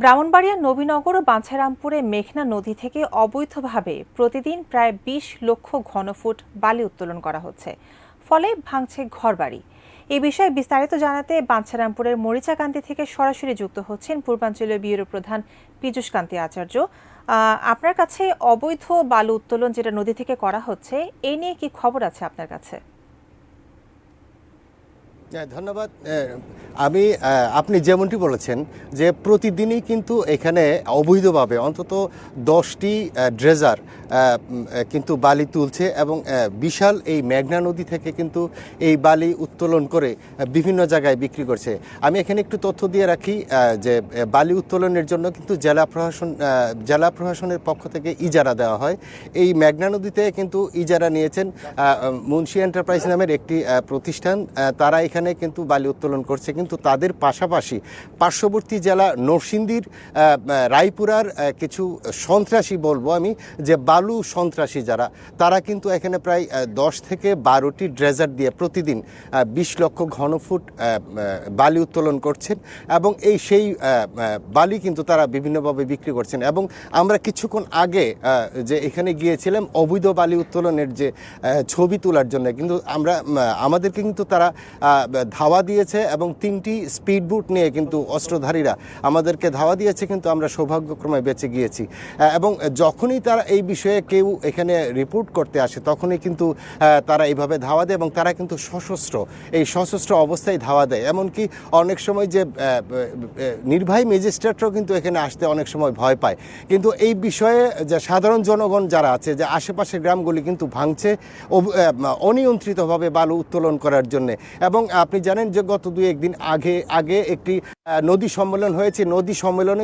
ব্রাহ্মণবাড়িয়া নবীনগর ও বাঞ্ছারামপুরে মেঘনা নদী থেকে অবৈধভাবে প্রতিদিন প্রায় ২০ লক্ষ ঘনফুট বালি উত্তোলন করা হচ্ছে, ফলে ভাঙছে ঘরবাড়ি। এই বিষয়ে বিস্তারিত জানাতে বাঞ্ছারামপুরের মরিচাকান্দি থেকে সরাসরি যুক্ত হচ্ছেন পূর্বাঞ্চলীয় ব্যুরো প্রধান পীযূষ কান্তি আচার্য। আপনার কাছে অবৈধ বালু উত্তোলন যেটা নদী থেকে করা হচ্ছে, এই নিয়ে কি খবর আছে আপনার কাছে? ধন্যবাদ। আপনি যেমনটি বলেছেন যে প্রতিদিনই কিন্তু এখানে অবৈধভাবে অন্তত 10টি ড্রেজার কিন্তু বালি তুলছে এবং বিশাল এই মেঘনা নদী থেকে কিন্তু এই বালি উত্তোলন করে বিভিন্ন জায়গায় বিক্রি করছে। আমি এখানে একটু তথ্য দিয়ে রাখি যে বালি উত্তোলনের জন্য কিন্তু জেলা প্রশাসনের পক্ষ থেকে ইজারা দেওয়া হয়। এই মেঘনা নদীতে কিন্তু ইজারা নিয়েছেন মুন্সি এন্টারপ্রাইজ নামের একটি প্রতিষ্ঠান। তারা এখানে কিন্তু বালি উত্তোলন করছে, কিন্তু তাদের পাশাপাশি পার্শ্ববর্তী জেলা নরসিংদীর রায়পুরার কিছু সন্ত্রাসী বলবো আমি, যে বালু সন্ত্রাসী যারা, তারা কিন্তু এখানে প্রায় 10 থেকে 12টি ড্রেজার দিয়ে প্রতিদিন 20 লক্ষ ঘনফুট বালি উত্তোলন করছেন এবং সেই বালি কিন্তু তারা বিভিন্নভাবে বিক্রি করছেন। এবং আমরা কিছুক্ষণ আগে যে এখানে গিয়েছিলাম অবৈধ বালি উত্তোলনের যে ছবি তোলার জন্য, কিন্তু আমাদেরকে কিন্তু তারা ধাওয়া দিয়েছে এবং 3টি স্পিড বুট নিয়ে কিন্তু অস্ত্রধারীরা আমাদেরকে ধাওয়া দিয়েছে, কিন্তু আমরা সৌভাগ্যক্রমে বেঁচে গিয়েছি। এবং যখনই তারা এই বিষয়ে কেউ এখানে রিপোর্ট করতে আসে, তখনই কিন্তু তারা এইভাবে ধাওয়া দেয় এবং তারা কিন্তু সশস্ত্র অবস্থায় ধাওয়া দেয়। এমনকি অনেক সময় যে নির্বাহী ম্যাজিস্ট্রেটরাও কিন্তু এখানে আসতে অনেক সময় ভয় পায়। কিন্তু এই বিষয়ে যে সাধারণ জনগণ যারা আছে, যে আশেপাশের গ্রামগুলি কিন্তু ভাঙছে অনিয়ন্ত্রিতভাবে বালু উত্তোলন করার জন্য। এবং আপনি জানেন যে গত 2-1 দিন আগে একটি নদী সম্মেলন হয়েছে। নদী সম্মেলনে